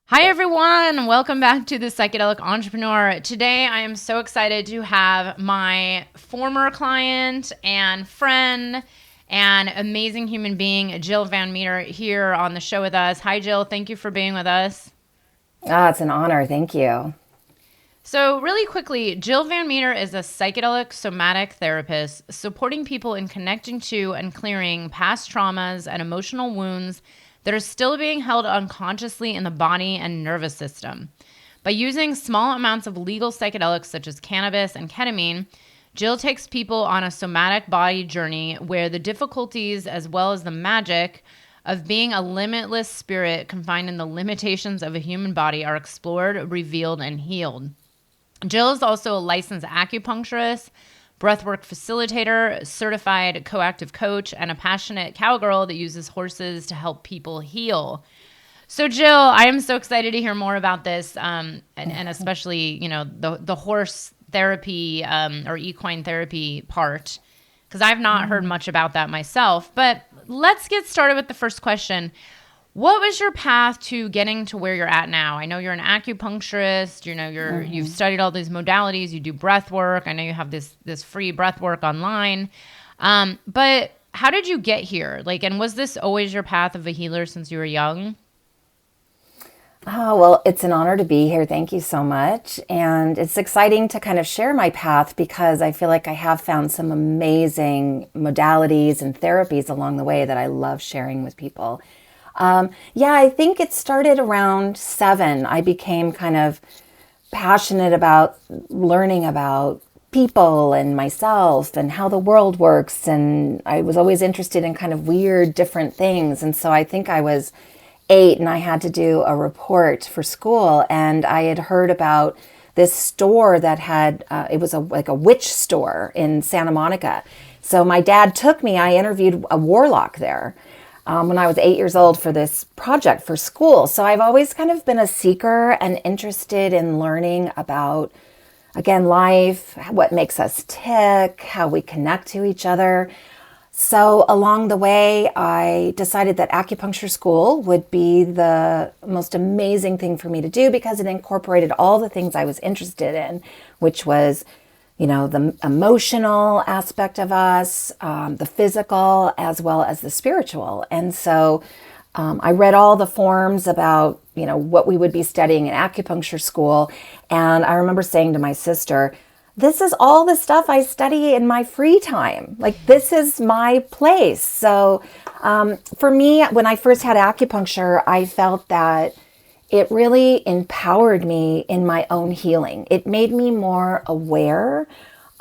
Hi, everyone. Welcome back to the Psychedelic Entrepreneur. Today, I am so excited to have my former client and friend and amazing human being, Jill Van Meter, here on the show with us. Hi, Jill. Thank you for being with us. It's an honor. Thank you. So, really quickly, Jill Van Meter is a psychedelic somatic therapist supporting people in connecting to and clearing past traumas and emotional wounds that are still being held unconsciously in the body and nervous system. By using small amounts of legal psychedelics such as cannabis and ketamine, Jill takes people on a somatic body journey where the difficulties as well as the magic of being a limitless spirit confined in the limitations of a human body are explored, revealed, and healed. Jill is also a licensed acupuncturist, breathwork facilitator, certified coactive coach, and a passionate cowgirl that uses horses to help people heal. So, Jill, I am so excited to hear more about this, and especially, the horse therapy or equine therapy part, because I've not heard much about that myself. But let's get started with the first question. What was your path to getting to where you're at now? I know you're an acupuncturist. You've studied all these modalities. You do breath work. I know you have this free breath work online. But how did you get here? And was this always your path of a healer since you were young? Oh, well, it's an honor to be here. Thank you so much. And it's exciting to kind of share my path because I feel like I have found some amazing modalities and therapies along the way that I love sharing with people. Yeah, I think it started around 7. I became kind of passionate about learning about people and myself and how the world works. And I was always interested in kind of weird, different things. And so I think I was 8 and I had to do a report for school. And I had heard about this store that had, it was like a witch store in Santa Monica. So my dad took me, I interviewed a warlock there. When I was 8 years old for this project for school. So I've always kind of been a seeker and interested in learning about, again, life, what makes us tick, how we connect to each other. So along the way, I decided that acupuncture school would be the most amazing thing for me to do because it incorporated all the things I was interested in, which was the emotional aspect of us, the physical, as well as the spiritual. And so I read all the forms about, what we would be studying in acupuncture school. And I remember saying to my sister, this is all the stuff I study in my free time. This is my place. So for me, when I first had acupuncture, I felt that it really empowered me in my own healing. It made me more aware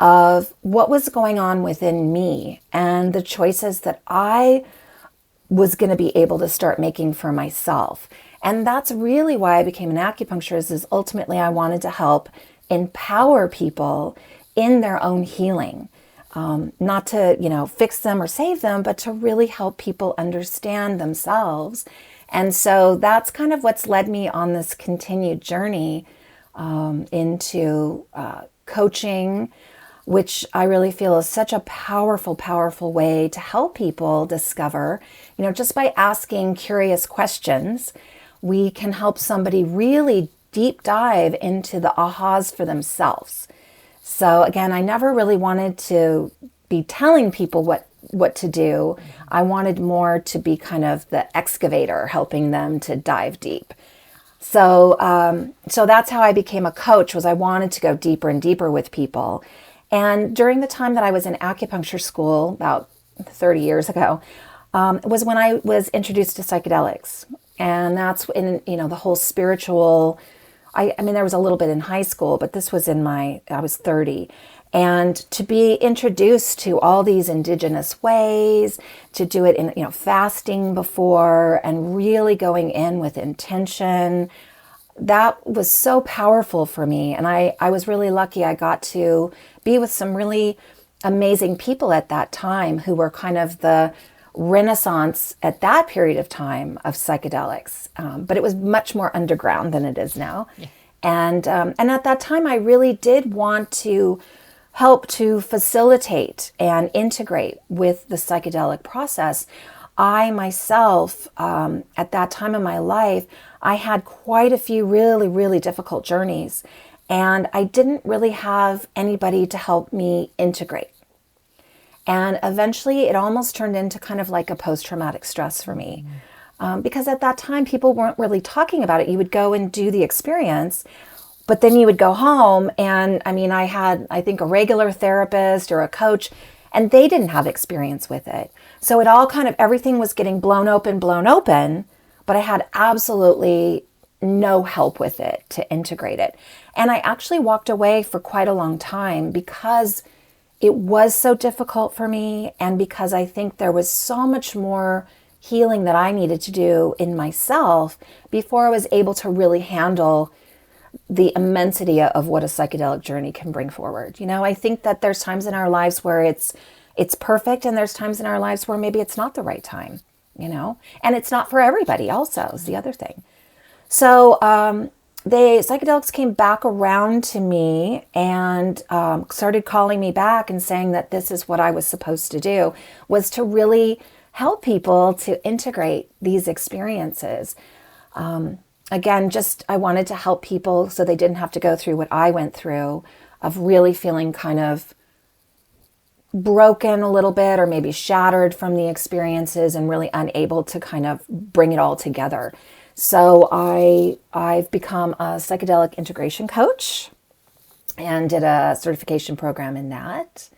of what was going on within me and the choices that I was going to be able to start making for myself. And that's really why I became an acupuncturist, is ultimately I wanted to help empower people in their own healing. Not to, fix them or save them, but to really help people understand themselves. And so that's kind of what's led me on this continued journey into coaching, which I really feel is such a powerful, powerful way to help people discover, just by asking curious questions, we can help somebody really deep dive into the ahas for themselves. So again, I never really wanted to be telling people what to do. I wanted more to be kind of the excavator, helping them to dive deep. So that's how I became a coach, was I wanted to go deeper and deeper with people. And during the time that I was in acupuncture school, about 30 years ago, was when I was introduced to psychedelics. And that's in, the whole spiritual, I mean, there was a little bit in high school, but this was I was 30. And to be introduced to all these indigenous ways, to do it in, fasting before and really going in with intention, that was so powerful for me. And I was really lucky. I got to be with some really amazing people at that time who were kind of the renaissance at that period of time of psychedelics. But it was much more underground than it is now. Yeah. And at that time, I really did want to help to facilitate and integrate with the psychedelic process I myself, at that time in my life, I had quite a few really, really difficult journeys. And I didn't really have anybody to help me integrate. And eventually it almost turned into kind of like a post-traumatic stress for me. Because at that time, people weren't really talking about it. You would go and do the experience, but then you would go home. And I mean, I had, I think, a regular therapist or a coach, and they didn't have experience with it. So it all kind of, everything was getting blown open, but I had absolutely no help with it to integrate it. And I actually walked away for quite a long time because it was so difficult for me, and because I think there was so much more healing that I needed to do in myself before I was able to really handle the immensity of what a psychedelic journey can bring forward. You know, I think that there's times in our lives where it's perfect, and there's times in our lives where maybe it's not the right time, you know, and it's not for everybody also is the other thing. So the psychedelics came back around to me and started calling me back and saying that this is what I was supposed to do, was to really help people to integrate these experiences. Again, just I wanted to help people so they didn't have to go through what I went through, of really feeling kind of broken a little bit, or maybe shattered from the experiences and really unable to kind of bring it all together. So I've become a psychedelic integration coach and did a certification program in that.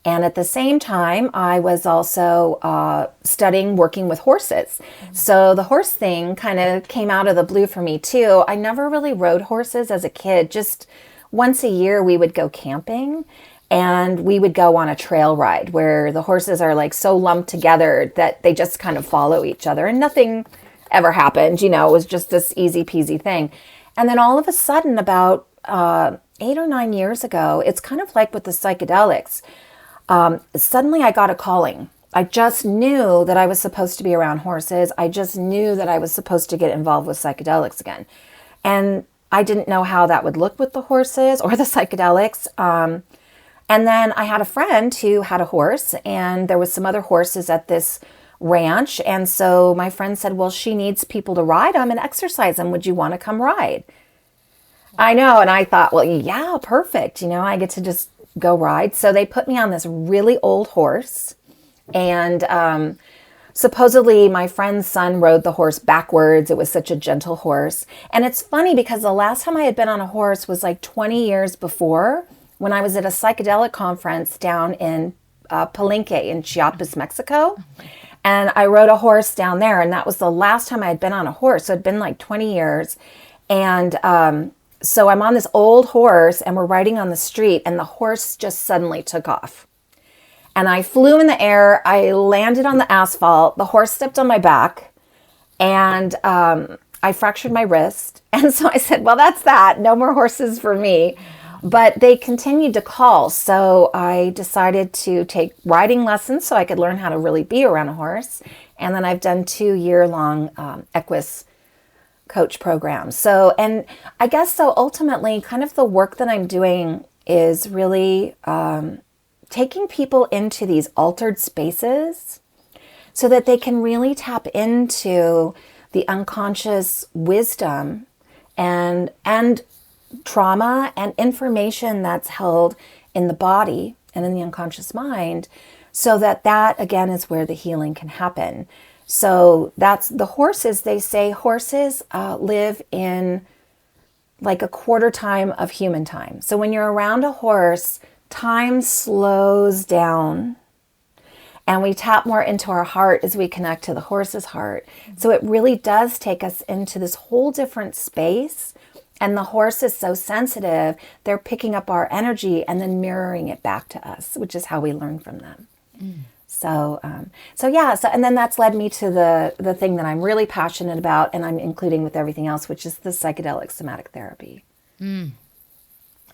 And at the same time, I was also studying working with horses. So the horse thing kind of came out of the blue for me too. I never really rode horses as a kid. Just once a year we would go camping, and we would go on a trail ride where the horses are like so lumped together that they just kind of follow each other, and nothing ever happened. You know, it was just this easy peasy thing. And then all of a sudden, about 8 or 9 years ago, it's kind of like with the psychedelics. Suddenly I got a calling. I just knew that I was supposed to be around horses. I just knew that I was supposed to get involved with psychedelics again. And I didn't know how that would look with the horses or the psychedelics. And then I had a friend who had a horse, and there was some other horses at this ranch. And so my friend said, well, she needs people to ride them and exercise them. Would you want to come ride? I know. And I thought, well, yeah, perfect. You know, I get to just go ride. So they put me on this really old horse, and supposedly my friend's son rode the horse backwards. It was such a gentle horse. And it's funny because the last time I had been on a horse was like 20 years before, when I was at a psychedelic conference down in Palenque in Chiapas, Mexico. And I rode a horse down there, and that was the last time I had been on a horse. So it'd been like 20 years. And so I'm on this old horse, and we're riding on the street, and the horse just suddenly took off. And I flew in the air. I landed on the asphalt. The horse stepped on my back, and I fractured my wrist. And so I said, well, that's that. No more horses for me. But they continued to call. So I decided to take riding lessons so I could learn how to really be around a horse. And then I've done 2-year-long Equus coach programs. So, and I guess so ultimately kind of the work that I'm doing is really taking people into these altered spaces so that they can really tap into the unconscious wisdom and trauma and information that's held in the body and in the unconscious mind, so that again is where the healing can happen. So that's the horses. They say horses live in like a quarter time of human time. So when you're around a horse, time slows down, and we tap more into our heart as we connect to the horse's heart. So it really does take us into this whole different space. And the horse is so sensitive, they're picking up our energy and then mirroring it back to us, which is how we learn from them. So and then that's led me to the thing that I'm really passionate about, and I'm including with everything else, which is the psychedelic somatic therapy. Yeah.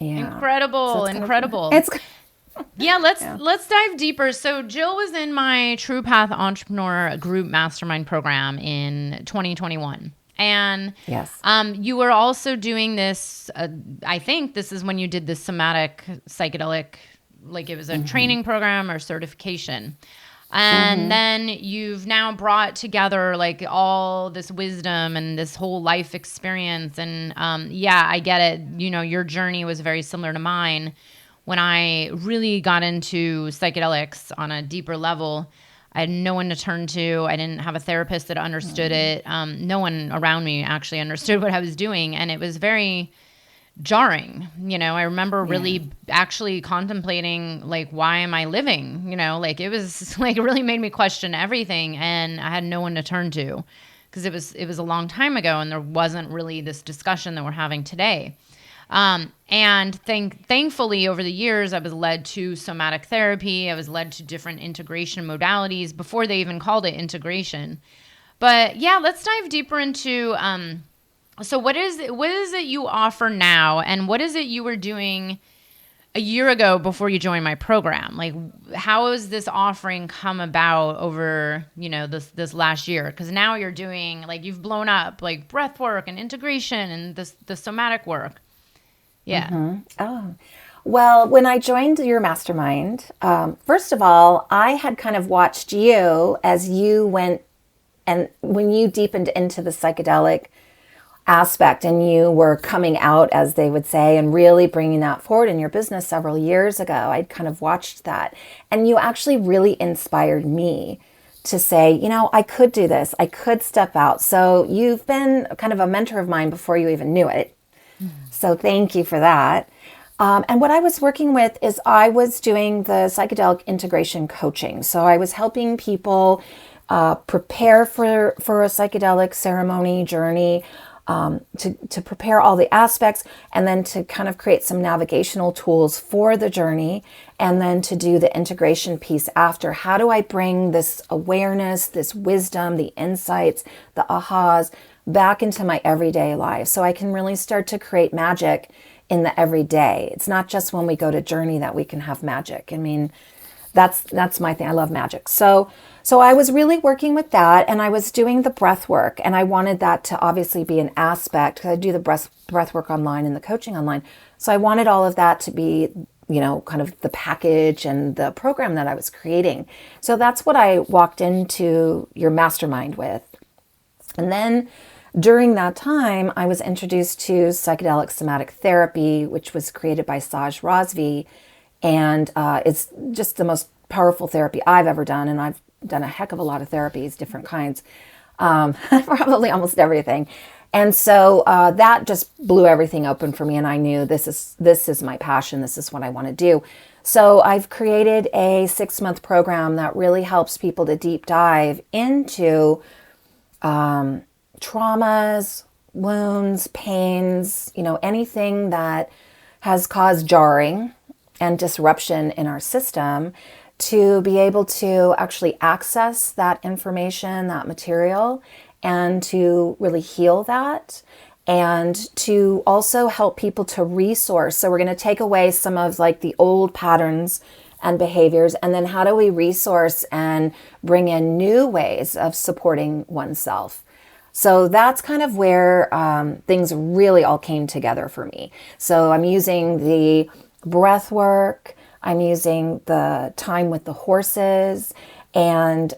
Incredible. Let's dive deeper. So Jill was in my True Path Entrepreneur Group Mastermind program in 2021. And yes, you were also doing this, I think this is when you did the somatic psychedelic, like it was a training program or certification. And then you've now brought together like all this wisdom and this whole life experience. And yeah, I get it. You know, your journey was very similar to mine. When I really got into psychedelics on a deeper level, I had no one to turn to. I didn't have a therapist that understood it. No one around me actually understood what I was doing. And it was very jarring. You know, I remember really actually contemplating, like, why am I living? You know, like, it was like, it really made me question everything. And I had no one to turn to because it was a long time ago and there wasn't really this discussion that we're having today. And thankfully over the years, I was led to somatic therapy. I was led to different integration modalities before they even called it integration. But yeah, let's dive deeper into, so what is it you offer now, and what is it you were doing a year ago before you joined my program? Like, how has this offering come about over, you know, this last year? Because now you're doing, like, you've blown up, like, breath work and integration and the somatic work. Yeah. Oh, well, when I joined your mastermind, first of all, I had kind of watched you as you went, and when you deepened into the psychedelic aspect and you were coming out, as they would say, and really bringing that forward in your business several years ago, I'd kind of watched that. And you actually really inspired me to say, you know, I could do this. I could step out. So you've been kind of a mentor of mine before you even knew it. So thank you for that. And what I was working with is I was doing the psychedelic integration coaching. So I was helping people prepare for a psychedelic ceremony journey, to prepare all the aspects, and then to kind of create some navigational tools for the journey, and then to do the integration piece after. How do I bring this awareness, this wisdom, the insights, the ahas back into my everyday life so I can really start to create magic in the everyday? It's not just when we go to journey that we can have magic. I mean, that's my thing. I love magic. So I was really working with that, and I was doing the breath work, and I wanted that to obviously be an aspect because I do the breath work online and the coaching online. So I wanted all of that to be, you know, kind of the package and the program that I was creating. So that's what I walked into your mastermind with. And then during that time, I was introduced to psychedelic somatic therapy, which was created by Saj Razvi. And it's just the most powerful therapy I've ever done. And I've done a heck of a lot of therapies, different kinds, probably almost everything. And so that just blew everything open for me. And I knew this is my passion. This is what I want to do. So I've created a 6-month program that really helps people to deep dive into traumas, wounds, pains, you know, anything that has caused jarring and disruption in our system, to be able to actually access that information, that material, and to really heal that, and to also help people to resource. So we're going to take away some of like the old patterns and behaviors, and then how do we resource and bring in new ways of supporting oneself? So that's kind of where things really all came together for me. So I'm using the breath work, I'm using the time with the horses, and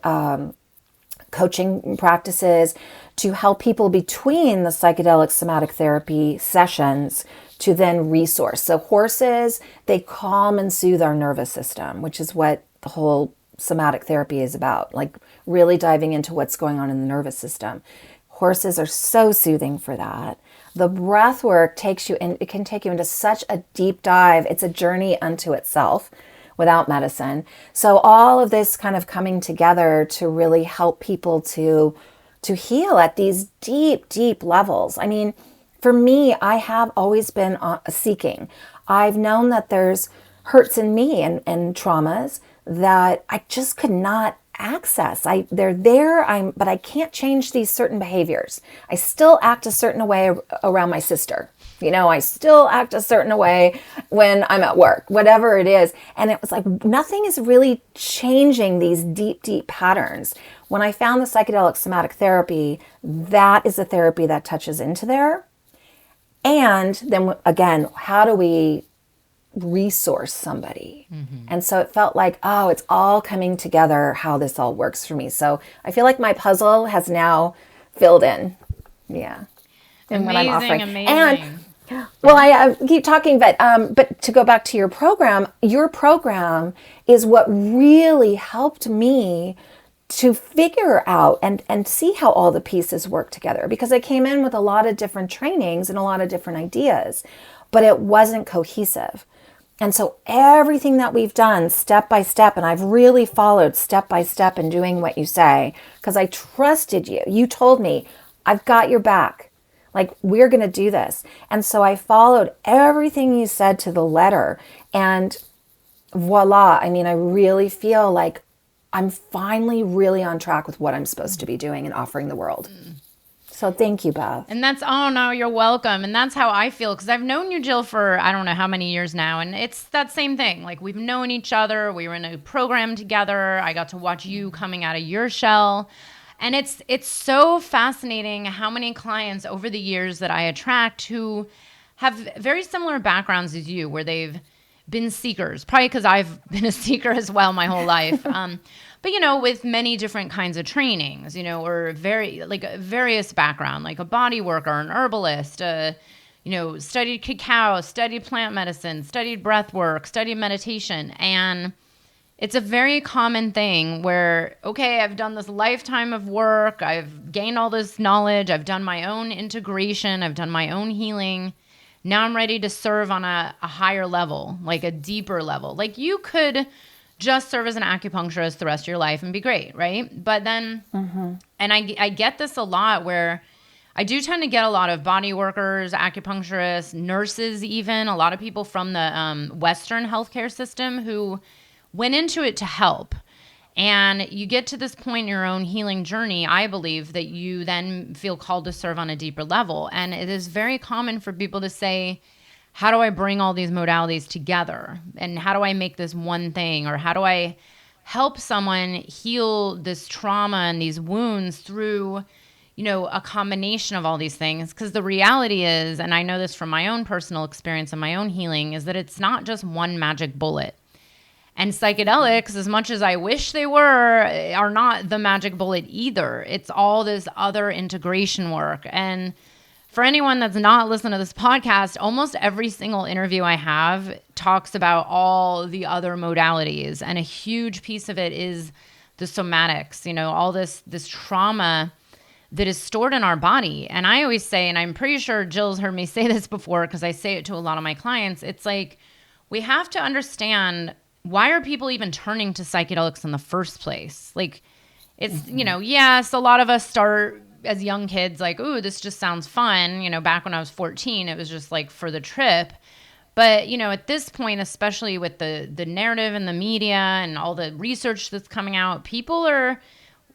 coaching practices to help people between the psychedelic somatic therapy sessions to then resource. So horses, they calm and soothe our nervous system, which is what the whole somatic therapy is about, like really diving into what's going on in the nervous system. Horses are so soothing for that. The breath work takes you in, it can take you into such a deep dive. It's a journey unto itself without medicine. So all of this kind of coming together to really help people to heal at these deep, deep levels. I mean, for me, I have always been seeking. I've known that there's hurts in me and traumas that I just could not access. They're there, but I can't change these certain behaviors. I still act a certain way around my sister. You know, I still act a certain way when I'm at work, whatever it is. And it was like, nothing is really changing these deep, deep patterns. When I found the psychedelic somatic therapy, that is a therapy that touches into there. And then again, how do we resource somebody. And so it felt like, oh, it's all coming together, how this all works for me. So I feel like my puzzle has now filled in. Yeah. And what I'm offering. Amazing. And well, I keep talking, but to go back to your program is what really helped me to figure out and see how all the pieces work together, because I came in with a lot of different trainings and a lot of different ideas, but it wasn't cohesive. And so everything that we've done step by step, and I've really followed step by step in doing what you say, because I trusted you. You told me, I've got your back. Like, we're going to do this. And so I followed everything you said to the letter, and voila. I mean, I really feel like I'm finally really on track with what I'm supposed to be doing and offering the world. So thank you, Beth. And that's, oh no, you're welcome. And that's how I feel, because I've known you, Jill, for I don't know how many years now. And it's that same thing. Like, we've known each other. We were in a program together. I got to watch you coming out of your shell. And it's so fascinating how many clients over the years that I attract who have very similar backgrounds as you, where they've been seekers, probably because I've been a seeker as well my whole life. But, with many different kinds of trainings, or various background, like a body worker, an herbalist, studied cacao, studied plant medicine, studied breath work, studied meditation. And it's a very common thing where, okay, I've done this lifetime of work. I've gained all this knowledge. I've done my own integration. I've done my own healing. Now I'm ready to serve on a higher level, like a deeper level. Like, you could just serve as an acupuncturist the rest of your life and be great, right? But then, and I get this a lot, where I do tend to get a lot of body workers, acupuncturists, nurses even, a lot of people from the Western healthcare system who went into it to help. And you get to this point in your own healing journey, I believe, that you then feel called to serve on a deeper level. And it is very common for people to say, how do I bring all these modalities together? And how do I make this one thing? Or how do I help someone heal this trauma and these wounds through, a combination of all these things? Because the reality is, and I know this from my own personal experience and my own healing, is that it's not just one magic bullet. And psychedelics, as much as I wish they were, are not the magic bullet either. It's all this other integration work. And for anyone that's not listening to this podcast, almost every single interview I have talks about all the other modalities. And a huge piece of it is the somatics, all this trauma that is stored in our body. And I always say, and I'm pretty sure Jill's heard me say this before, because I say it to a lot of my clients, it's like, we have to understand, why are people even turning to psychedelics in the first place? Like, it's, yes, a lot of us start as young kids like, ooh, this just sounds fun. Back when I was 14, it was just like for the trip. But, at this point, especially with the narrative and the media and all the research that's coming out, people are,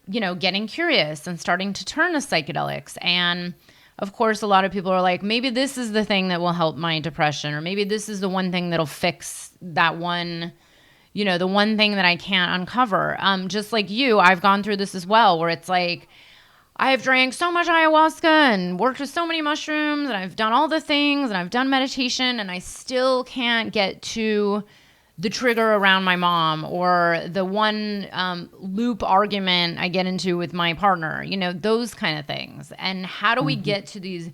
getting curious and starting to turn to psychedelics. And of course, a lot of people are like, maybe this is the thing that will help my depression, or maybe this is the one thing that'll fix that one, the one thing that I can't uncover. Just like you, I've gone through this as well, where it's like, I've drank so much ayahuasca and worked with so many mushrooms, and I've done all the things, and I've done meditation, and I still can't get to the trigger around my mom, or the one loop argument I get into with my partner, those kind of things. And how do we get to these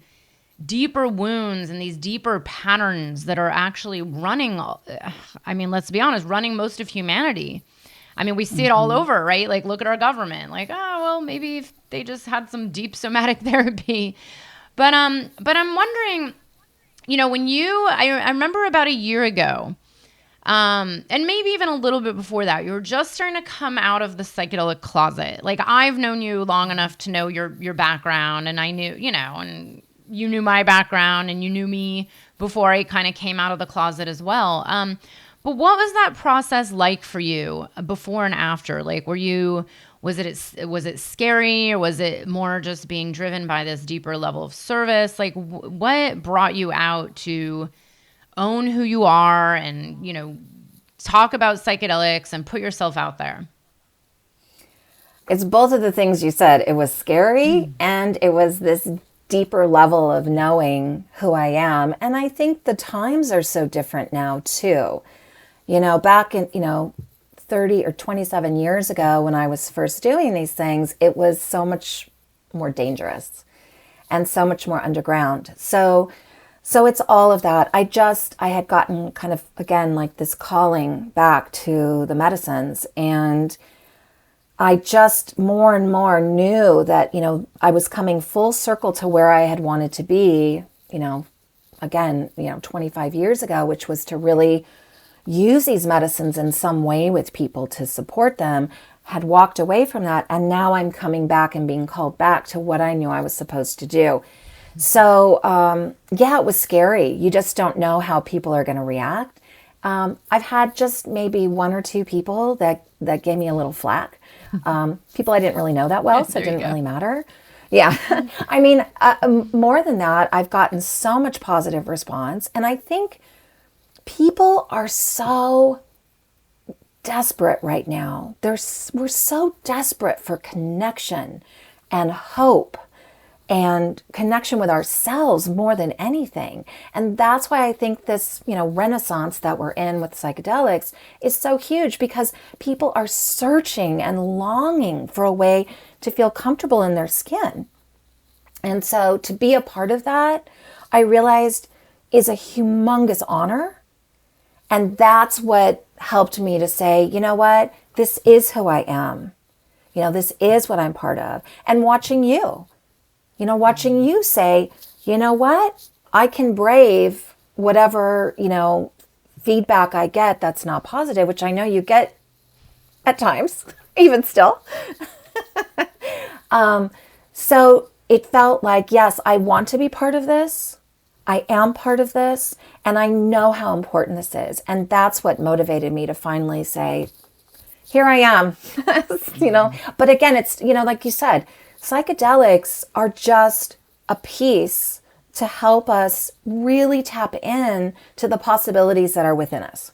deeper wounds and these deeper patterns that are actually running, let's be honest, running most of humanity? We see it all over, right? Like, look at our government. Like, oh, well, maybe if they just had some deep somatic therapy. But I'm wondering, when I remember about a year ago, and maybe even a little bit before that, you were just starting to come out of the psychedelic closet. Like, I've known you long enough to know your background, and I knew, and you knew my background, and you knew me before I kind of came out of the closet as well. But what was that process like for you before and after? Like, was it scary, or was it more just being driven by this deeper level of service? Like, what brought you out to own who you are and, talk about psychedelics and put yourself out there? It's both of the things you said. It was scary, and it was this deeper level of knowing who I am. And I think the times are so different now too. Back in, 30 or 27 years ago when I was first doing these things, it was so much more dangerous and so much more underground. So it's all of that. I had gotten kind of, again, like this calling back to the medicines, and I just more and more knew that, I was coming full circle to where I had wanted to be, again, 25 years ago, which was to really use these medicines in some way with people to support them. Had walked away from that, and now I'm coming back and being called back to what I knew I was supposed to do. So, it was scary. You just don't know how people are going to react. I've had just maybe one or two people that gave me a little flack. People I didn't really know that well, so it didn't really matter. Yeah. I mean, more than that, I've gotten so much positive response. And I think people are so desperate right now. We're so desperate for connection and hope and connection with ourselves more than anything. And that's why I think this, renaissance that we're in with psychedelics is so huge, because people are searching and longing for a way to feel comfortable in their skin. And so to be a part of that, I realized is a humongous honor. And that's what helped me to say, you know what, this is who I am. This is what I'm part of. And watching you say, you know what, I can brave whatever, feedback I get that's not positive, which I know you get at times, even still. So it felt like, yes, I want to be part of this. I am part of this, and I know how important this is. And that's what motivated me to finally say, here I am, But again, it's, like you said, psychedelics are just a piece to help us really tap in to the possibilities that are within us.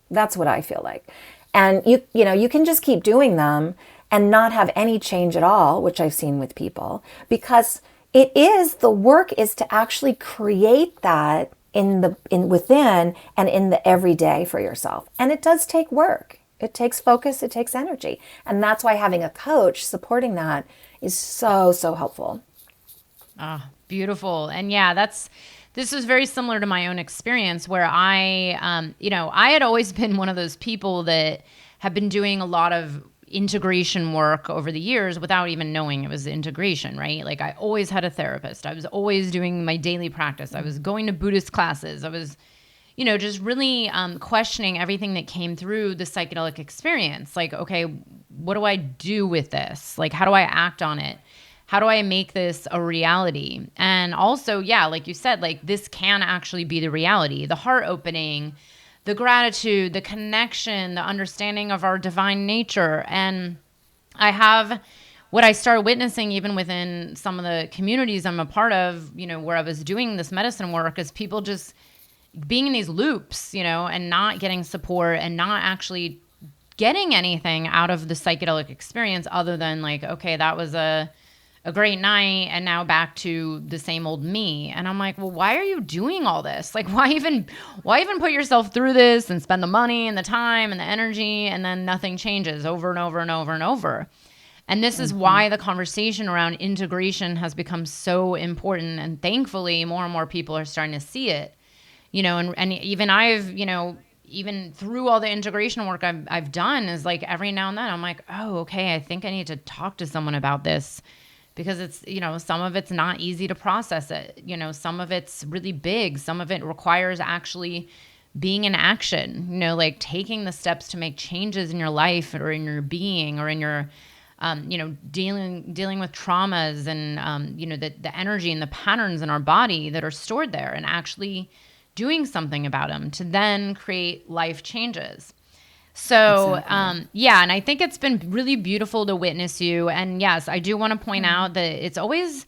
That's what I feel like. And you can just keep doing them and not have any change at all, which I've seen with people, because the work is to actually create that within and in the everyday for yourself. And it does take work. It takes focus, it takes energy. And that's why having a coach supporting that is so, so helpful. Ah, beautiful. And yeah, this was very similar to my own experience where I had always been one of those people that have been doing a lot of integration work over the years without even knowing it was integration, right? Like I always had a therapist. I was always doing my daily practice. I was going to Buddhist classes. I was, just really questioning everything that came through the psychedelic experience. Like, okay, what do I do with this? Like, how do I act on it? How do I make this a reality? And also, yeah, like you said, like this can actually be the reality, the heart opening, the gratitude, the connection, the understanding of our divine nature. And what I started witnessing even within some of the communities I'm a part of, where I was doing this medicine work, is people just being in these loops, and not getting support and not actually getting anything out of the psychedelic experience other than like, okay, that was a great night and now back to the same old me. And I'm like, well, why are you doing all this? Like, why even put yourself through this and spend the money and the time and the energy, and then nothing changes over and over and over and over. And this is why the conversation around integration has become so important. And thankfully, more and more people are starting to see it, and even I've, even through all the integration work I've done, is like every now and then I'm like, oh, okay, I think I need to talk to someone about this. Because it's, some of it's not easy to process it. Some of it's really big. Some of it requires actually being in action, like taking the steps to make changes in your life or in your being or in your, dealing with traumas and, the energy and the patterns in our body that are stored there, and actually doing something about them to then create life changes. So, Exactly. and I think it's been really beautiful to witness you. And yes, I do want to point out that it's always,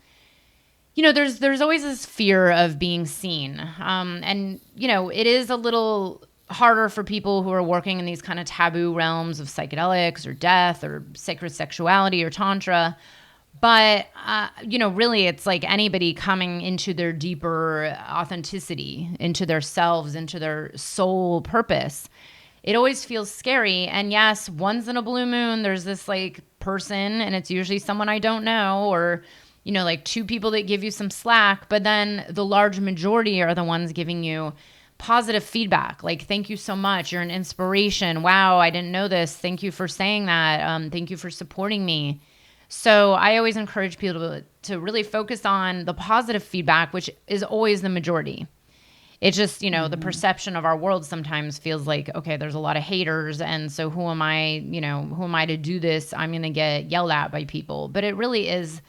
there's always this fear of being seen. And, it is a little harder for people who are working in these kind of taboo realms of psychedelics or death or sacred sexuality or tantra. But, really, it's like anybody coming into their deeper authenticity, into their selves, into their soul purpose. It always feels scary. And yes, once in a blue moon, there's this like person, and it's usually someone I don't know, or, like two people that give you some slack. But then the large majority are the ones giving you positive feedback. Like, thank you so much. You're an inspiration. Wow, I didn't know this. Thank you for saying that. Thank you for supporting me. So I always encourage people to really focus on the positive feedback, which is always the majority. It's just, the perception of our world sometimes feels like, okay, there's a lot of haters. And so who am I to do this? I'm going to get yelled at by people. But it really is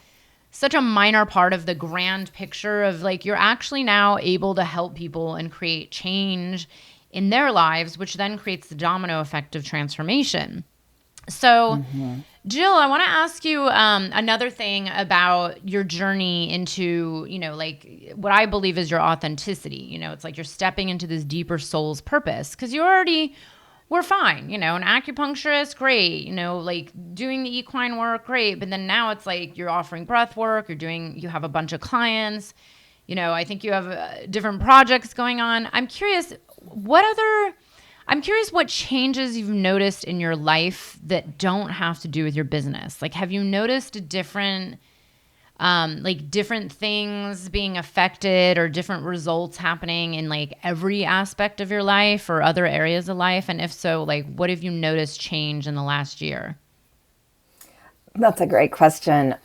such a minor part of the grand picture of like, you're actually now able to help people and create change in their lives, which then creates the domino effect of transformation. So, Jill, I want to ask you another thing about your journey into, like what I believe is your authenticity. It's like you're stepping into this deeper soul's purpose because we're fine, an acupuncturist, great, like doing the equine work, great. But then now it's like you're offering breath work, you have a bunch of clients, I think you have different projects going on. I'm curious what changes you've noticed in your life that don't have to do with your business. Like, have you noticed different things being affected or different results happening in like every aspect of your life or other areas of life? And if so, like, what have you noticed change in the last year? That's a great question.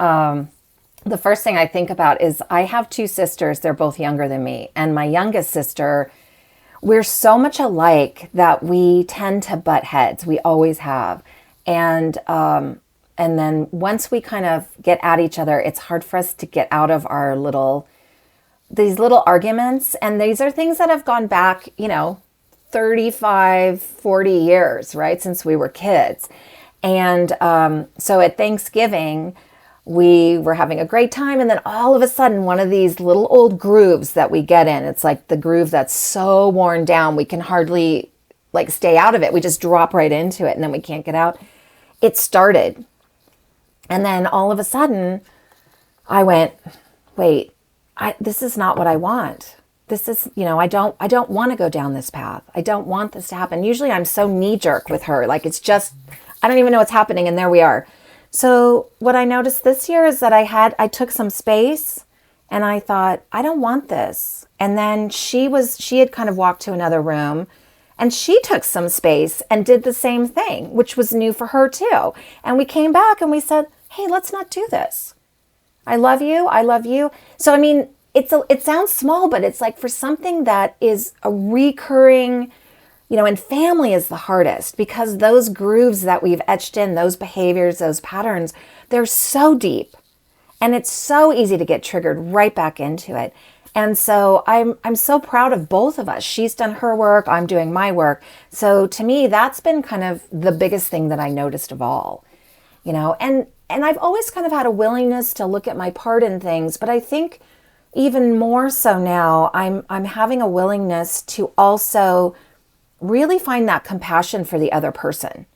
The first thing I think about is I have two sisters. They're both younger than me. And my youngest sister, we're so much alike that we tend to butt heads. We always have. And then once we kind of get at each other, it's hard for us to get out of these little arguments. And these are things that have gone back, 35, 40 years, right? Since we were kids. And so at Thanksgiving, we were having a great time. And then all of a sudden, one of these little old grooves that we get in, it's like the groove that's so worn down, we can hardly like stay out of it. We just drop right into it and then we can't get out. It started. And then all of a sudden I went, wait, this is not what I want. This is, I don't want to go down this path. I don't want this to happen. Usually I'm so knee jerk with her. Like it's just, I don't even know what's happening. And there we are. So what I noticed this year is that I took some space and I thought, I don't want this. And then she had kind of walked to another room and she took some space and did the same thing, which was new for her too. And we came back and we said, hey, let's not do this. I love you. I love you. So, I mean, it sounds small, but it's like for something that is a recurring, and family is the hardest because those grooves that we've etched in, those behaviors, those patterns, they're so deep and it's so easy to get triggered right back into it. And so I'm so proud of both of us. She's done her work. I'm doing my work. So to me, that's been kind of the biggest thing that I noticed of all, and I've always kind of had a willingness to look at my part in things, but I think even more so now, I'm having a willingness to also really find that compassion for the other person,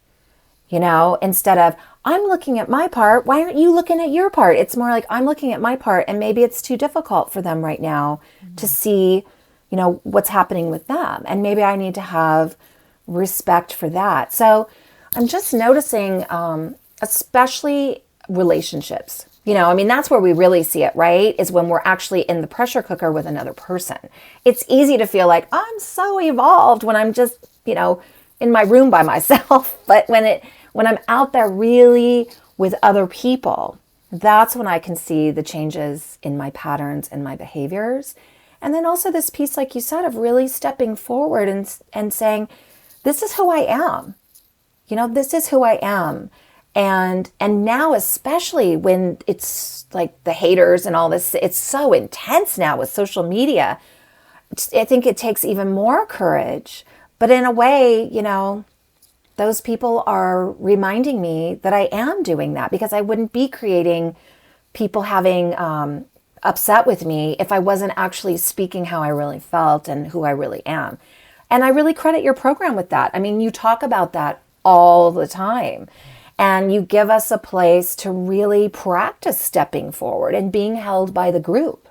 instead of I'm looking at my part. Why aren't you looking at your part? It's more like I'm looking at my part and maybe it's too difficult for them right now to see, what's happening with them. And maybe I need to have respect for that. So I'm just noticing, especially relationships, that's where we really see it, right? Is when we're actually in the pressure cooker with another person. It's easy to feel like I'm so evolved when I'm just, in my room by myself. But when I'm out there really with other people, that's when I can see the changes in my patterns and my behaviors. And then also this piece, like you said, of really stepping forward and saying, this is who I am. This is who I am. And now, especially when it's like the haters and all this, it's so intense now with social media. I think it takes even more courage. But in a way, those people are reminding me that I am doing that because I wouldn't be creating people having upset with me if I wasn't actually speaking how I really felt and who I really am. And I really credit your program with that. I mean, you talk about that all the time. And you give us a place to really practice stepping forward and being held by the group.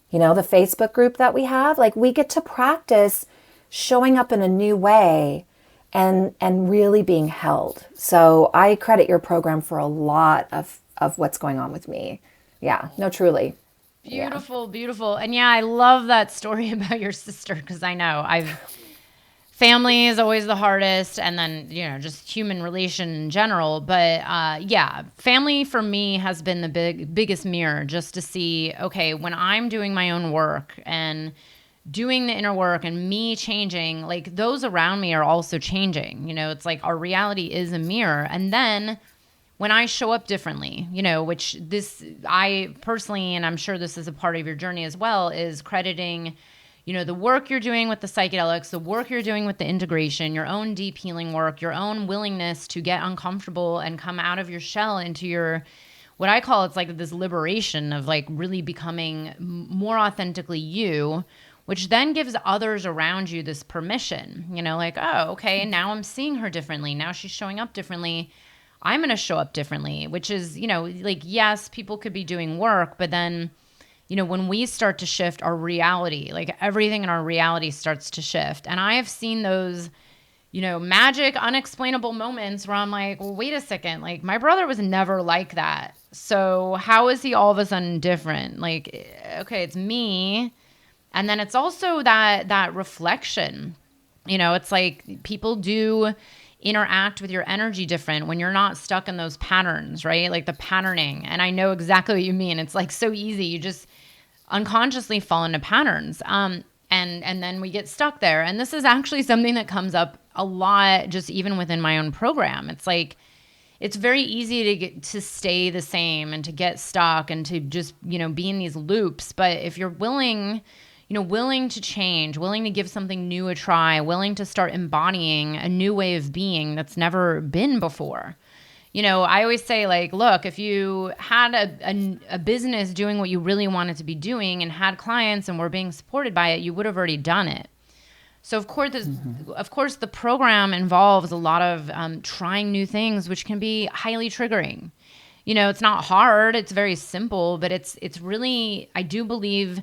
You know, the Facebook group that we have, like we get to practice showing up in a new way and really being held. So I credit your program for a lot of what's going on with me. Yeah, no, truly. Beautiful, beautiful. And yeah, I love that story about your sister, because I know family is always the hardest, and then, you know, just human relation in general. But yeah, family for me has been the biggest mirror, just to see, okay, when I'm doing my own work and doing the inner work and me changing, like those around me are also changing. You know, it's like our reality is a mirror. And then when I show up differently, you know, which this, I personally, and I'm sure this is a part of your journey as well, is crediting, you know, the work you're doing with the psychedelics, the work you're doing with the integration, your own deep healing work, your own willingness to get uncomfortable and come out of your shell into your, what I call, it's like this liberation of like really becoming more authentically you, which then gives others around you this permission, you know, like, oh, okay, now I'm seeing her differently. Now she's showing up differently. I'm going to show up differently, which is, you know, like, yes, people could be doing work, but then, you know, when we start to shift our reality, like everything in our reality starts to shift. And I have seen those, you know, magic, unexplainable moments where I'm like, well, wait a second, like my brother was never like that. So how is he all of a sudden different? Like, okay, it's me. And then it's also that reflection, you know, it's like people do interact with your energy different when you're not stuck in those patterns, right? Like the patterning. And I know exactly what you mean. It's like so easy. You just unconsciously fall into patterns. And then we get stuck there. And this is actually something that comes up a lot, just even within my own program. It's like, it's very easy to stay the same and to get stuck and to just, you know, be in these loops. But if you're willing to change, willing to give something new a try, willing to start embodying a new way of being that's never been before. You know, I always say, like, look, if you had a business doing what you really wanted to be doing and had clients and were being supported by it, you would have already done it. So of course, the program involves a lot of trying new things, which can be highly triggering. You know, it's not hard. It's very simple, but it's really, I do believe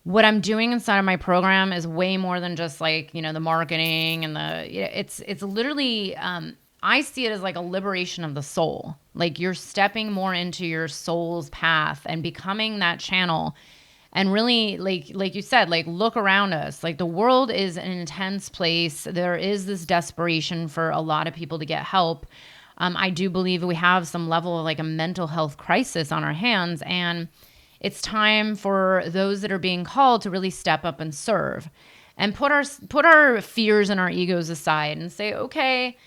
what I'm doing inside of my program is way more than just like, you know, the marketing and it's literally, I see it as like a liberation of the soul. Like you're stepping more into your soul's path and becoming that channel. And really, like you said, like look around us. Like the world is an intense place. There is this desperation for a lot of people to get help. I do believe we have some level of like a mental health crisis on our hands, and it's time for those that are being called to really step up and serve and put our fears and our egos aside and say, okay,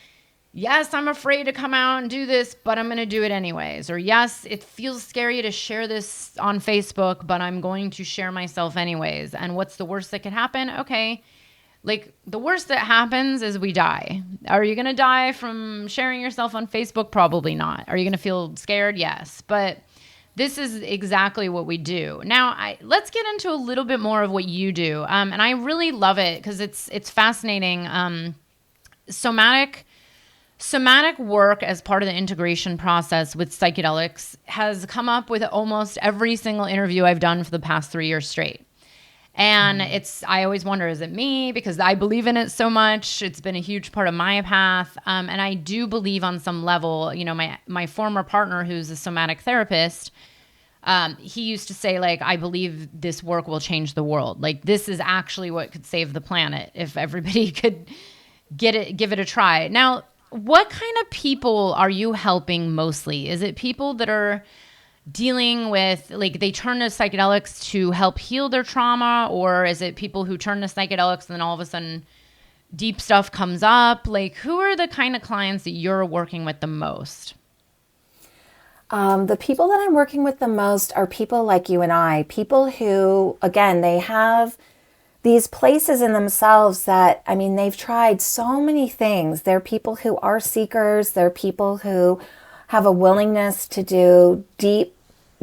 yes, I'm afraid to come out and do this, but I'm going to do it anyways. Or yes, it feels scary to share this on Facebook, but I'm going to share myself anyways. And what's the worst that could happen? Okay, like the worst that happens is we die. Are you going to die from sharing yourself on Facebook? Probably not. Are you going to feel scared? Yes. But this is exactly what we do. Now, let's get into a little bit more of what you do. And I really love it because it's fascinating. Somatic work as part of the integration process with psychedelics has come up with almost every single interview I've done for the past 3 years straight. And I always wonder, is it me? Because I believe in it so much. It's been a huge part of my path. And I do believe on some level, you know, my former partner, who's a somatic therapist, he used to say, like, I believe this work will change the world. Like, this is actually what could save the planet if everybody could give it a try. Now, what kind of people are you helping mostly? Is it people that are dealing with, like, they turn to psychedelics to help heal their trauma? Or is it people who turn to psychedelics and then all of a sudden deep stuff comes up? Like, who are the kind of clients that you're working with the most? The people that I'm working with the most are people like you and I, people who, again, they have these places in themselves that, I mean, they've tried so many things. They're people who are seekers. They're people who have a willingness to do deep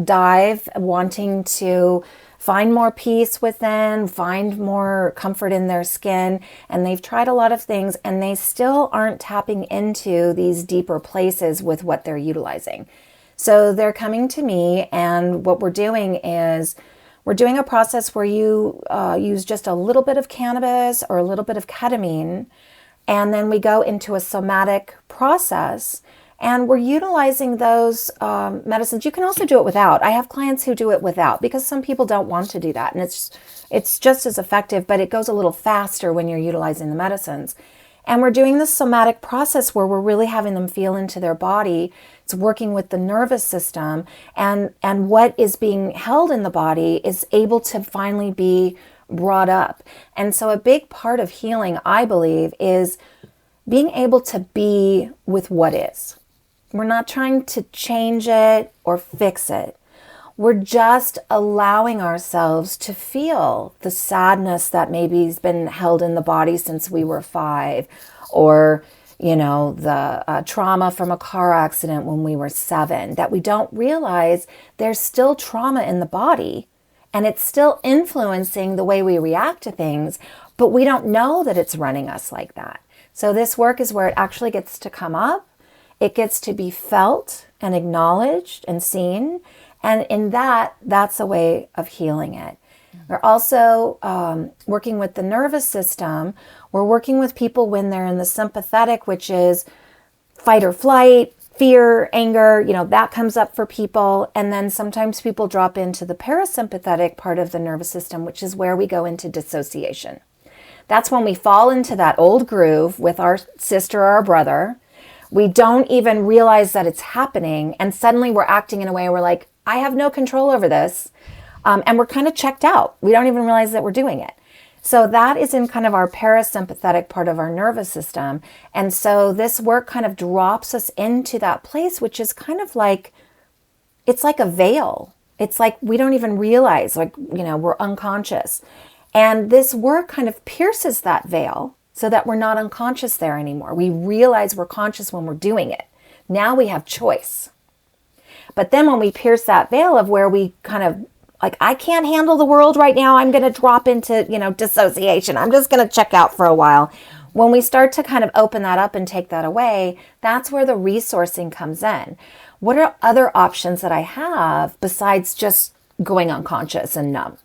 dive, wanting to find more peace within, find more comfort in their skin. And they've tried a lot of things and they still aren't tapping into these deeper places with what they're utilizing. So they're coming to me, and what we're doing is we're doing a process where you use just a little bit of cannabis or a little bit of ketamine, and then we go into a somatic process, and we're utilizing those medicines. You can also do it without. I have clients who do it without because some people don't want to do that, and it's just as effective, but it goes a little faster when you're utilizing the medicines. And we're doing this somatic process where we're really having them feel into their body. It's working with the nervous system, and what is being held in the body is able to finally be brought up. And so a big part of healing, I believe, is being able to be with what is. We're not trying to change it or fix it. We're just allowing ourselves to feel the sadness that maybe has been held in the body since we were 5, or, the trauma from a car accident when we were 7, that we don't realize there's still trauma in the body and it's still influencing the way we react to things, but we don't know that it's running us like that. So this work is where it actually gets to come up. It gets to be felt and acknowledged and seen. And in that's a way of healing it. We're also working with the nervous system. We're working with people when they're in the sympathetic, which is fight or flight, fear, anger, that comes up for people. And then sometimes people drop into the parasympathetic part of the nervous system, which is where we go into dissociation. That's when we fall into that old groove with our sister or our brother. We don't even realize that it's happening. And suddenly we're acting in a way where we're like, I have no control over this. And we're kind of checked out. We don't even realize that we're doing it. So that is in kind of our parasympathetic part of our nervous system. And so this work kind of drops us into that place, which is kind of like, it's like a veil. It's like we don't even realize, we're unconscious. And this work kind of pierces that veil so that we're not unconscious there anymore. We realize we're conscious when we're doing it. Now we have choice. But then when we pierce that veil of where we kind of I can't handle the world right now, I'm going to drop into, dissociation. I'm just going to check out for a while. When we start to kind of open that up and take that away, that's where the resourcing comes in. What are other options that I have besides just going unconscious and numb?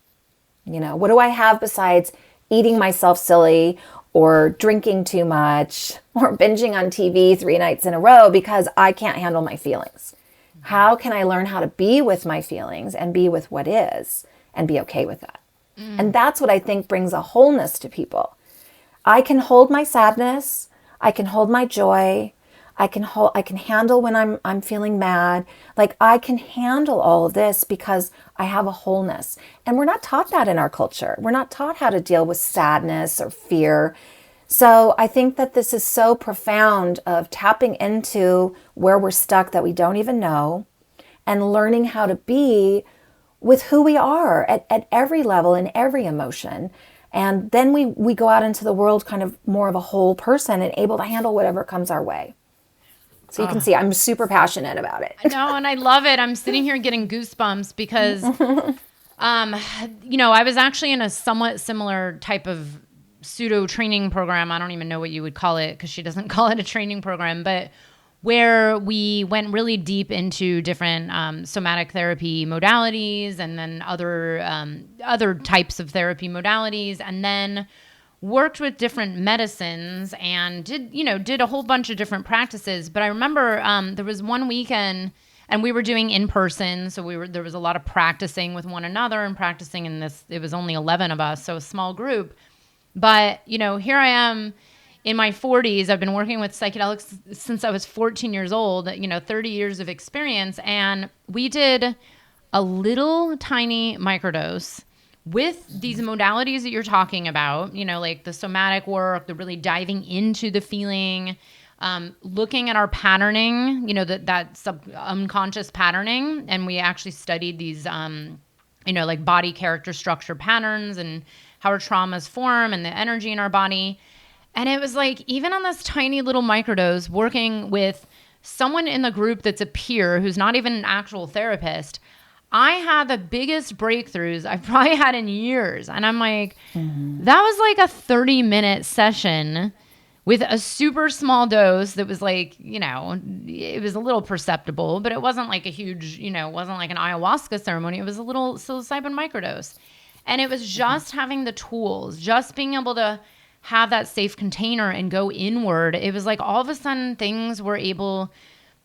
What do I have besides eating myself silly or drinking too much or binging on TV 3 nights in a row because I can't handle my feelings? How can I learn how to be with my feelings and be with what is and be okay with that? And that's what I think brings a wholeness to people. I can hold my sadness. I can hold my joy. I can handle when I'm feeling mad. I can handle all of this because I have a wholeness. And we're not taught that in our culture. We're not taught how to deal with sadness or fear. So I think that this is so profound of tapping into where we're stuck that we don't even know and learning how to be with who we are at every level in every emotion. And then we go out into the world kind of more of a whole person and able to handle whatever comes our way. So you can see I'm super passionate about it. No, and I love it. I'm sitting here getting goosebumps because, I was actually in a somewhat similar type of pseudo training program. I don't even know what you would call it because she doesn't call it a training program, but where we went really deep into different somatic therapy modalities and then other types of therapy modalities, and then worked with different medicines and did a whole bunch of different practices. But I remember there was one weekend and we were doing in person. So there was a lot of practicing with one another and practicing in this, it was only 11 of us. So a small group. But, here I am in my 40s. I've been working with psychedelics since I was 14 years old, 30 years of experience. And we did a little tiny microdose with these modalities that you're talking about, like the somatic work, the really diving into the feeling, looking at our patterning, that unconscious patterning. And we actually studied these, like body character structure patterns and how our traumas form and the energy in our body. And it was like, even on this tiny little microdose, working with someone in the group that's a peer who's not even an actual therapist, I had the biggest breakthroughs I've probably had in years. And I'm like, that was like a 30-minute session with a super small dose that was like, it was a little perceptible, but it wasn't like a huge, it wasn't like an ayahuasca ceremony. It was a little psilocybin microdose. And it was just having the tools, just being able to have that safe container and go inward. It was like all of a sudden things were able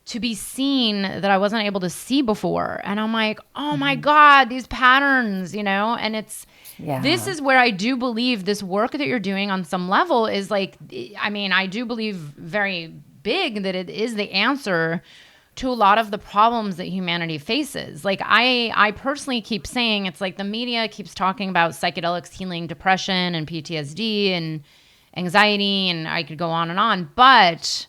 to be seen that I wasn't able to see before. And I'm like, oh my God, these patterns, and this is where I do believe this work that you're doing on some level is like, I do believe very big that it is the answer to a lot of the problems that humanity faces. Like I personally keep saying, it's like the media keeps talking about psychedelics healing depression and PTSD and anxiety, and I could go on, but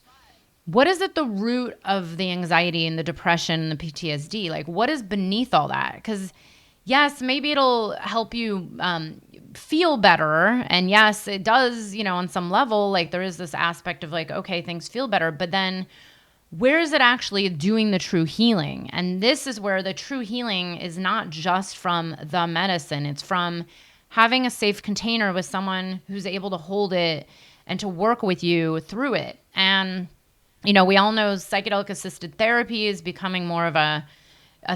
what is at the root of the anxiety and the depression and the PTSD? Like, what is beneath all that? Because, yes, maybe it'll help you feel better. And yes, it does, on some level, like there is this aspect of like, okay, things feel better. But then where is it actually doing the true healing? And this is where the true healing is not just from the medicine. It's from having a safe container with someone who's able to hold it and to work with you through it. And we all know psychedelic assisted therapy is becoming more of a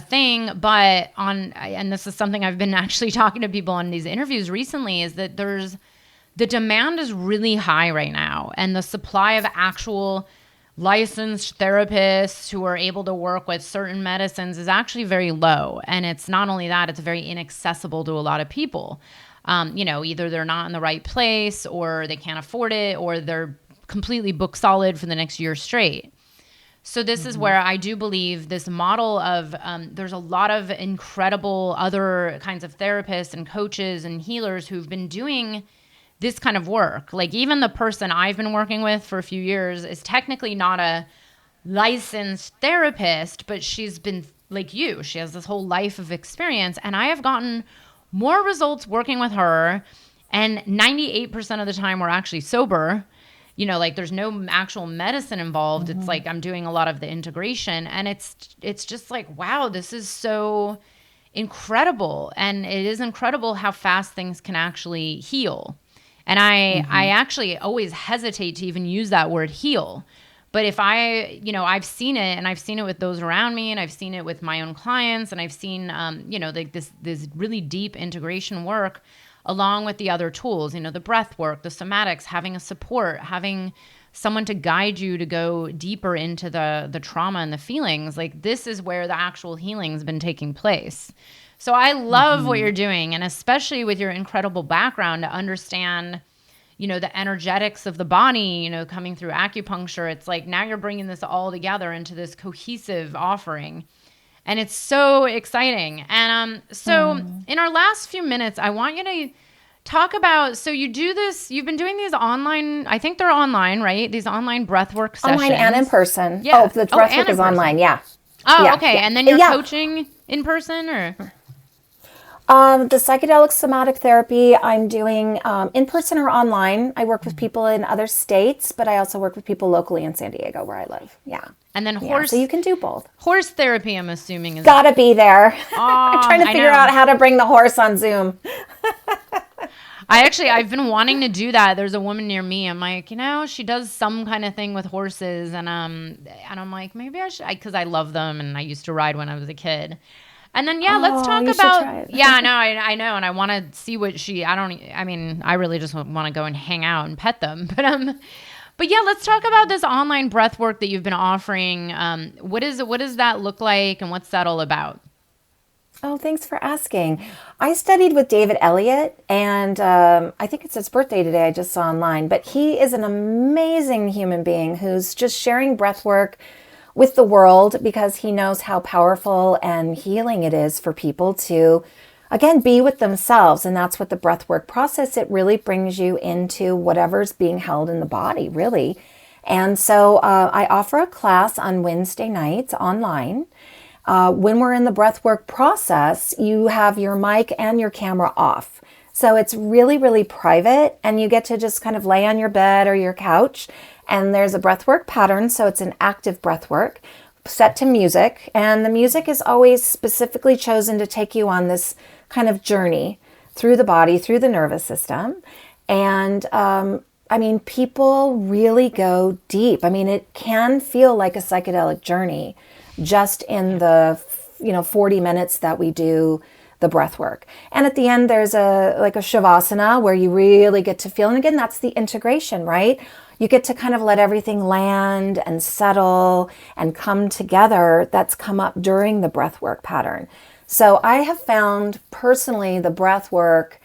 thing, but and this is something I've been actually talking to people on these interviews recently, is that the demand is really high right now, and the supply of actual licensed therapists who are able to work with certain medicines is actually very low. And it's not only that, it's very inaccessible to a lot of people. Either they're not in the right place, or they can't afford it, or they're completely book solid for the next year straight. So this is where I do believe this model of there's a lot of incredible other kinds of therapists and coaches and healers who've been doing this kind of work. Like even the person I've been working with for a few years is technically not a licensed therapist, but she's been like you. She has this whole life of experience, and I have gotten more results working with her, and 98% of the time we're actually sober. Like there's no actual medicine involved. It's like I'm doing a lot of the integration, and it's just like, wow, this is so incredible. And it is incredible how fast things can actually heal. And I actually always hesitate to even use that word heal. But if I've seen it, and I've seen it with those around me, and I've seen it with my own clients, and I've seen, like this really deep integration work along with the other tools, the breath work, the somatics, having a support, having someone to guide you to go deeper into the trauma and the feelings. Like this is where the actual healing's been taking place. So I love what you're doing, and especially with your incredible background to understand, the energetics of the body, coming through acupuncture. It's like now you're bringing this all together into this cohesive offering. And it's so exciting. And so in our last few minutes, I want you to talk about, so you do this, you've been doing these online, I think they're online, right? These online breathwork sessions. Online and in person. Yeah. Oh, the breathwork is online, yeah. Oh, yeah, okay. Yeah. And then you're coaching in person, or? The psychedelic somatic therapy I'm doing in person or online. I work with people in other states, but I also work with people locally in San Diego where I live. Yeah. And then so you can do both. Horse therapy, I'm assuming, is gotta be there. I'm trying to figure out how to bring the horse on Zoom. I've been wanting to do that. There's a woman near me. I'm like, she does some kind of thing with horses, and I'm like, maybe I should, because I love them, and I used to ride when I was a kid. And then let's talk about I know, and I want to see what I really just want to go and hang out and pet them, but yeah, let's talk about this online breath work that you've been offering. What does that look like, and what's that all about? Oh, thanks for asking. I studied with David Elliott, and I think it's his birthday today. I just saw online, but he is an amazing human being who's just sharing breath work with the world because he knows how powerful and healing it is for people to, again, be with themselves. And that's what the breathwork process, it really brings you into whatever's being held in the body, really. And so I offer a class on Wednesday nights online. When we're in the breathwork process, you have your mic and your camera off. So it's really, really private, and you get to just kind of lay on your bed or your couch. And there's a breathwork pattern, so it's an active breathwork, set to music, and the music is always specifically chosen to take you on this kind of journey through the body, through the nervous system. And I mean, people really go deep. I mean, it can feel like a psychedelic journey just in the 40 minutes that we do the breath work. And at the end, there's a shavasana where you really get to feel. And again, that's the integration, right? You get to kind of let everything land and settle and come together. That's come up during the breath work pattern. So I have found personally the breath work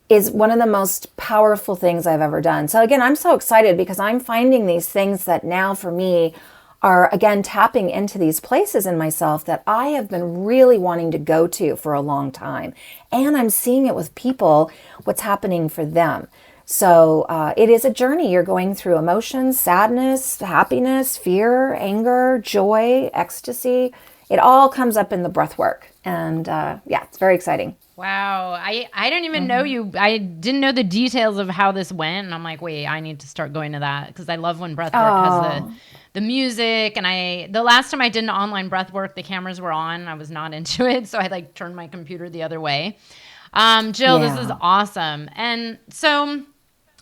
is one of the most powerful things I've ever done. So again, I'm so excited because I'm finding these things that now for me are, again, tapping into these places in myself that I have been really wanting to go to for a long time. And I'm seeing it with people, what's happening for them. So it is a journey. You're going through emotions, sadness, happiness, fear, anger, joy, ecstasy. It all comes up in the breath work. And it's very exciting. Wow. I didn't even know you. I didn't know the details of how this went. And I'm like, wait, I need to start going to that because I love when breathwork has the music. And the last time I did an online breathwork, the cameras were on. I was not into it. So I turned my computer the other way. Jill, This is awesome. And so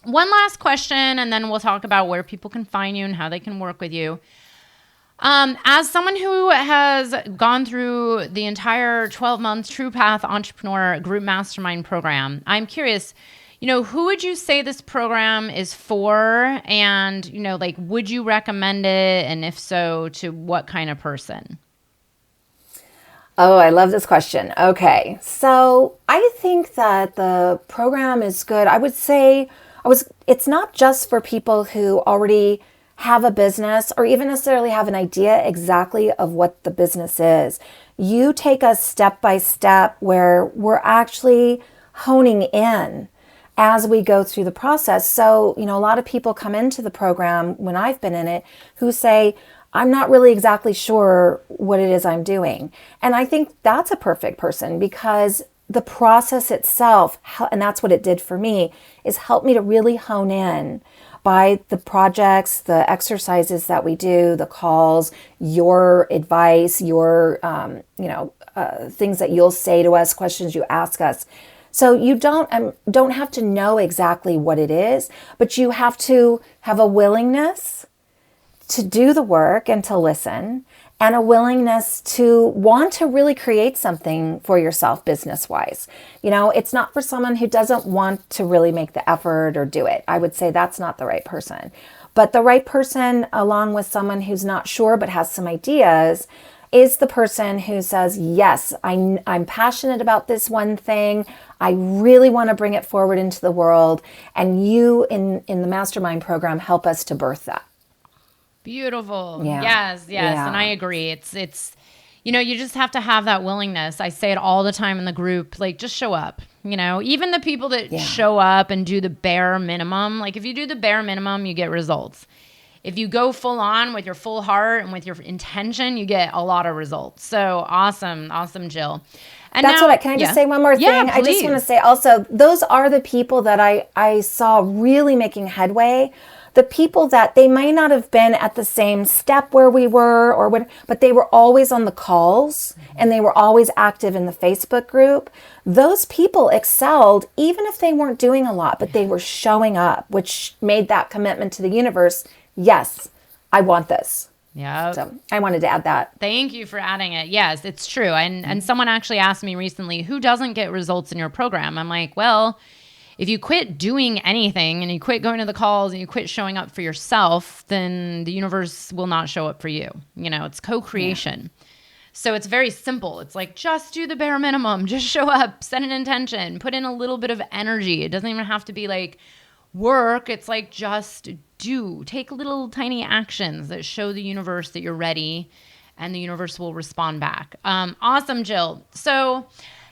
one last question, and then we'll talk about where people can find you and how they can work with you. As someone who has gone through the entire 12-month True Path Entrepreneur Group Mastermind program, I'm curious, who would you say this program is for? And, would you recommend it? And if so, to what kind of person? Oh, I love this question. Okay. So I think that the program is good. I would say it's not just for people who already have a business or even necessarily have an idea exactly of what the business is. You take us step by step where we're actually honing in as we go through the process. So, a lot of people come into the program when I've been in it who say, I'm not really exactly sure what it is I'm doing. And I think that's a perfect person because the process itself, and that's what it did for me, is help me to really hone in by the projects, the exercises that we do, the calls, your advice, your things that you'll say to us, questions you ask us. So you don't have to know exactly what it is, but you have to have a willingness to do the work and to listen, and a willingness to want to really create something for yourself business-wise. It's not for someone who doesn't want to really make the effort or do it. I would say that's not the right person. But the right person, along with someone who's not sure but has some ideas, is the person who says, yes, I'm passionate about this one thing. I really want to bring it forward into the world. And you in the Mastermind program help us to birth that. Beautiful. Yeah. Yes. Yeah. And I agree. It's you just have to have that willingness. I say it all the time in the group, just show up, even the people that show up and do the bare minimum. If you do the bare minimum, you get results. If you go full on with your full heart and with your intention, you get a lot of results. So awesome. Awesome, Jill. And that's now, what can I just say one more thing? Yeah, I just want to say also, those are the people that I saw really making headway. The people that they might not have been at the same step where we were but they were always on the calls and they were always active in the Facebook group. Those people excelled even if they weren't doing a lot, but they were showing up, which made that commitment to the universe. Yes, I want this. Yeah. So I wanted to add that. Thank you for adding it. Yes, it's true. And someone actually asked me recently, who doesn't get results in your program? I'm like, well, if you quit doing anything and you quit going to the calls and you quit showing up for yourself, then the universe will not show up for you. It's co-creation. Yeah. So it's very simple. It's just do the bare minimum. Just show up, set an intention, put in a little bit of energy. It doesn't even have to be work. It's just do. Take little tiny actions that show the universe that you're ready, and the universe will respond back. Awesome, Jill. So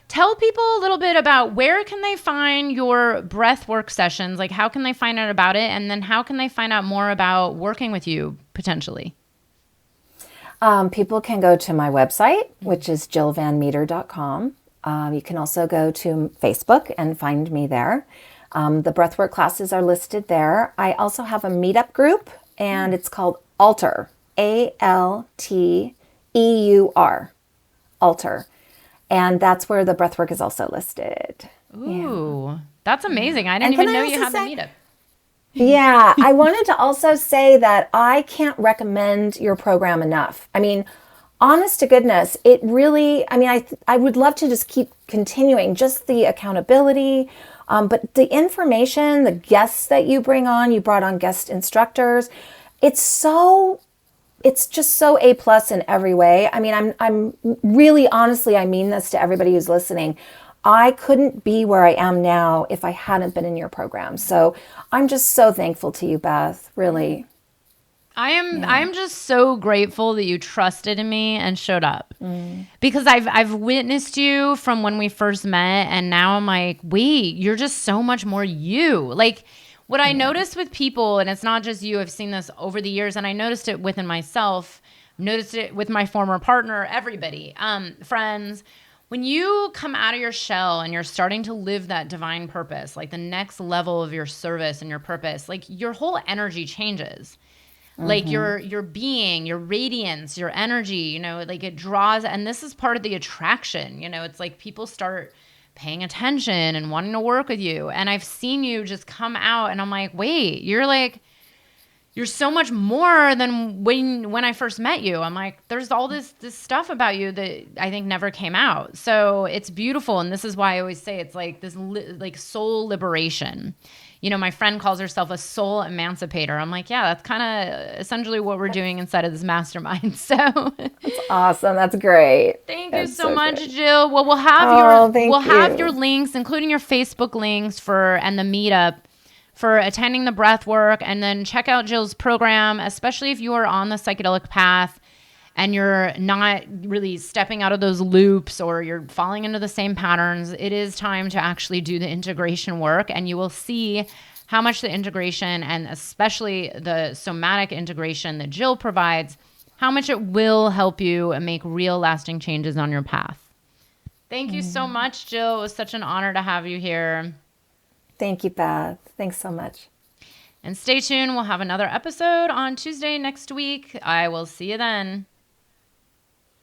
tell people a little bit about where can they find your breath work sessions? How can they find out about it? And then how can they find out more about working with you potentially? People can go to my website, which is jillvanmeter.com. You can also go to Facebook and find me there. The breathwork classes are listed there. I also have a meetup group, and it's called Alter. Alteur, alter. And that's where the breathwork is also listed. Ooh, that's amazing. I didn't And can even know I you also had the say, meetup. yeah, I wanted to also say that I can't recommend your program enough. I mean, honest to goodness, it really, I mean, I would love to just keep continuing, just the accountability, but the information, the guests that you bring on, you brought on guest instructors, it's so, it's just so A plus in every way. I mean, I'm really, honestly, I mean this to everybody who's listening. I couldn't be where I am now if I hadn't been in your program. So I'm just so thankful to you, Beth, really. I'm just so grateful that you trusted in me and showed up. Because I've witnessed you from when we first met, and now I'm like, wait, you're just so much more you. Like what I noticed with people, and it's not just you, I've seen this over the years, and I noticed it within myself, noticed it with my former partner, everybody, friends. When you come out of your shell and you're starting to live that divine purpose, like the next level of your service and your purpose, like your whole energy changes. Like your being, your radiance, your energy, you know, like it draws, and this is part of the attraction, you know, it's like people start paying attention and wanting to work with you. And I've seen you just come out and I'm like, wait, you're so much more than when I first met you. I'm like, there's all this stuff about you that I think never came out. So it's beautiful, and this is why I always say it's like this like soul liberation. You know, my friend calls herself a soul emancipator. I'm like, yeah, that's kind of essentially what we're doing inside of this mastermind. So That's awesome. That's great. thank you That's so so much, good. Jill. Well, Oh, we'll thank have your you. links, including your Facebook links for and the meetup for attending the breath work, and then check out Jill's program, especially if you are on the psychedelic path and you're not really stepping out of those loops or you're falling into the same patterns. It is time to actually do the integration work, and you will see how much the integration, and especially the somatic integration that Jill provides, how much it will help you make real lasting changes on your path. Thank you so much, Jill. It was such an honor to have you here. Thank you, Beth. Thanks so much. And stay tuned. We'll have another episode on Tuesday next week. I will see you then.